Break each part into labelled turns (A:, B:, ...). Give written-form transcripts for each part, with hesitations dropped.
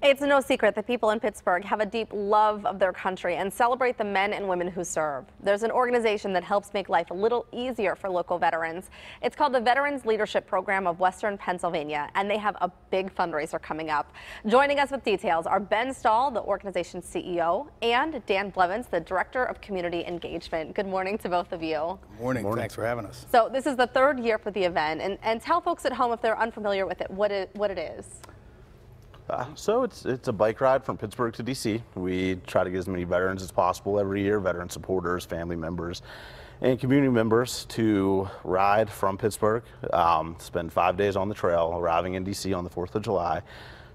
A: It's no secret that people in Pittsburgh have a deep love of their country and celebrate the men and women who serve. There's an organization that helps make life a little easier for local veterans. It's called the Veterans Leadership Program of Western Pennsylvania, and they have a big fundraiser coming up. Joining us with details are Ben Stahl, the organization's CEO, and Dan Blevins, the Director of Community Engagement. Good morning to both of you.
B: Good morning. Thanks for having us.
A: So this is the third year for the event, and tell folks at home, if they're unfamiliar with it, what it is.
C: So it's a bike ride from Pittsburgh to DC. We try to get as many veterans as possible every year, veteran supporters, family members, and community members to ride from Pittsburgh, spend 5 days on the trail, arriving in DC on the 4th of July,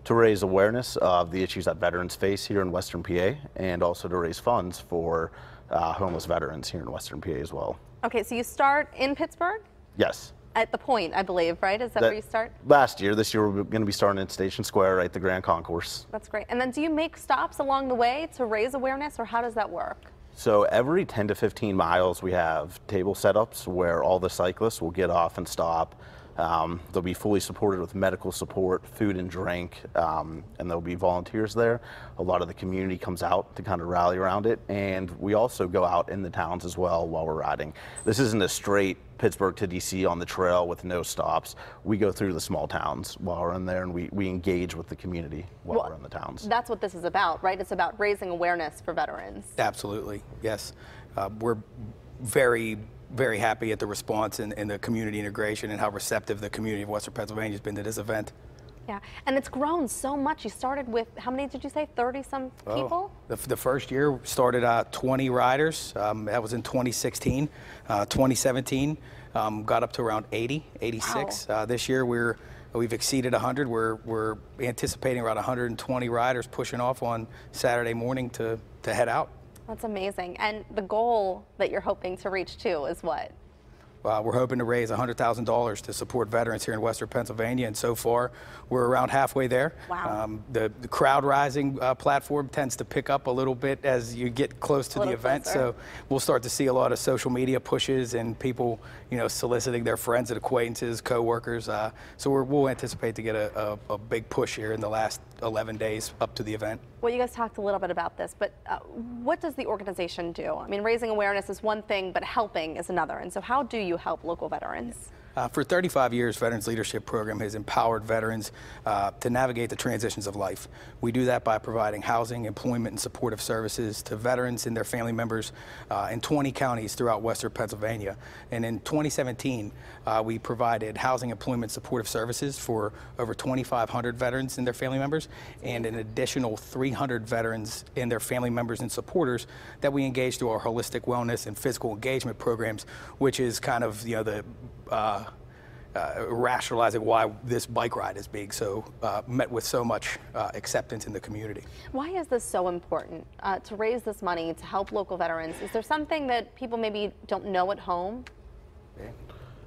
C: to raise awareness of the issues that veterans face here in Western PA, and also to raise funds for homeless veterans here in Western PA as well.
A: Okay, so you start in Pittsburgh?
C: Yes.
A: At the Point, I believe, right? Is that where you start?
C: Last year. This year we're going to be starting at Station Square, right, the Grand Concourse.
A: That's great. And then do you make stops along the way to raise awareness, or how does that work?
C: So every 10 to 15 miles we have table setups where all the cyclists will get off and stop. They'll be fully supported with medical support, food and drink, and there'll be volunteers there. A lot of the community comes out to kind of rally around it, and we also go out in the towns as well while we're riding. This isn't a straight Pittsburgh to DC on the trail with no stops. We go through the small towns while we're in there, and we engage with the community while we're in the towns.
A: That's what this is about, right? It's about raising awareness for veterans.
B: Absolutely, yes. We're very happy at the response and the community integration and how receptive the community of Western Pennsylvania has been to this event.
A: Yeah, and it's grown so much. You started with, how many did you say, 30-some people?
B: The first year started 20 riders. That was in 2016. 2017 got up to around 80, 86.
A: Wow.
B: This year we've exceeded 100. We're anticipating around 120 riders pushing off on Saturday morning to head out.
A: That's amazing. And the goal that you're hoping to reach too is what?
B: We're hoping to raise $100,000 to support veterans here in Western Pennsylvania, and so far we're around halfway there.
A: Wow.
B: The crowd rising platform tends to pick up a little bit as you get close to the event, so we'll start to see a lot of social media pushes and people, soliciting their friends and acquaintances, co-workers. So we'll anticipate to get a big push here in the last 11 days up to the event.
A: Well, you guys talked a little bit about this, but what does the organization do? I mean, raising awareness is one thing, but helping is another. And so how do you help local veterans?
B: For 35 years, Veterans Leadership Program has empowered veterans to navigate the transitions of life. We do that by providing housing, employment, and supportive services to veterans and their family members in 20 counties throughout Western Pennsylvania. And in 2017, we provided housing, employment, supportive services for over 2,500 veterans and their family members, and an additional 300 veterans and their family members and supporters that we engage through our holistic wellness and physical engagement programs, which is kind of the rationalizing why this bike ride is being met with so much acceptance in the community.
A: Why is this so important to raise this money to help local veterans? Is there something that people maybe don't know at home?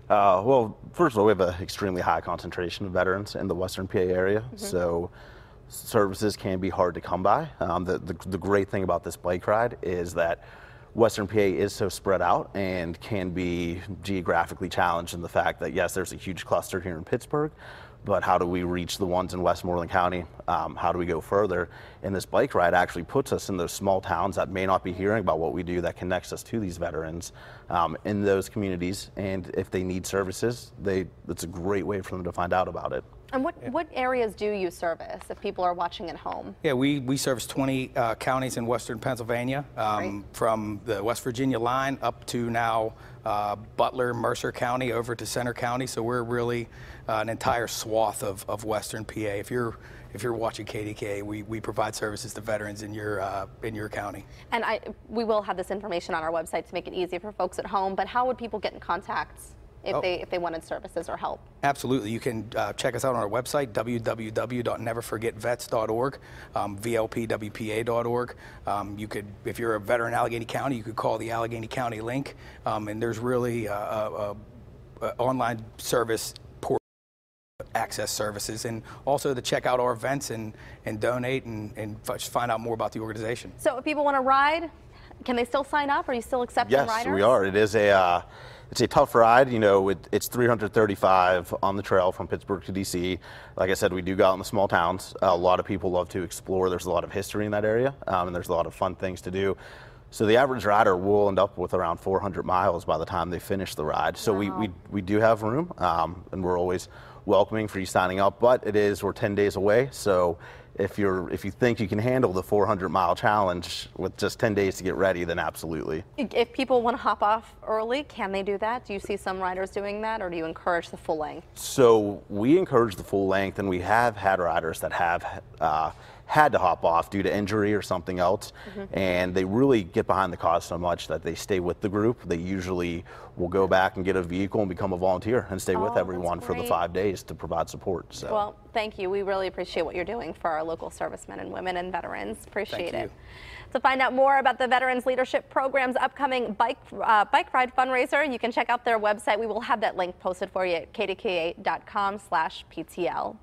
C: Well, first of all, we have an extremely high concentration of veterans in the Western PA area, so services can be hard to come by. The great thing about this bike ride is that Western PA is so spread out and can be geographically challenged in the fact that, yes, there's a huge cluster here in Pittsburgh, but how do we reach the ones in Westmoreland County? How do we go further? And this bike ride actually puts us in those small towns that may not be hearing about what we do, that connects us to these veterans in those communities. And if they need services, it's a great way for them to find out about it.
A: And what areas do you service if people are watching at home?
B: Yeah, we service 20 counties in Western Pennsylvania, from the West Virginia line up to now Butler, Mercer County, over to Center County. So we're really an entire swath of Western PA. If you're watching KDK, we provide services to veterans in your county. And
A: we will have this information on our website to make it easy for folks at home. But how would people get in contact if they wanted services or help?
B: Absolutely. You can check us out on our website, www.neverforgetvets.org, vlpwpa.org. You could, if you're a veteran in Allegheny County, you could call the Allegheny County link, and there's really a online service access services, and also to check out our events and donate and find out more about the organization.
A: So if people want to ride, Can they still sign up? Are you still accepting riders?
C: Yes, we are. It is it's a tough ride. You know, it's 335 on the trail from Pittsburgh to DC. Like I said, we do go out in the small towns. A lot of people love to explore. There's a lot of history in that area, and there's a lot of fun things to do. So the average rider will end up with around 400 miles by the time they finish the ride. So
A: wow.
C: we do have room, and we're always welcoming for you signing up. But we're 10 days away. So if you think you can handle the 400-mile challenge with just 10 days to get ready, then absolutely.
A: If people want to hop off early, can they do that? Do you see some riders doing that, or do you encourage the full length?
C: So we encourage the full length, and we have had riders that have had to hop off due to injury or something else, and they really get behind the cause so much that they stay with the group. They usually will go back and get a vehicle and become a volunteer and stay with everyone for the 5 days to provide support. So.
A: Well, thank you. We really appreciate what you're doing for our local servicemen and women and veterans. Appreciate it. To find out more about the Veterans Leadership Program's upcoming bike ride fundraiser, you can check out their website. We will have that link posted for you at kdka.com/PTL.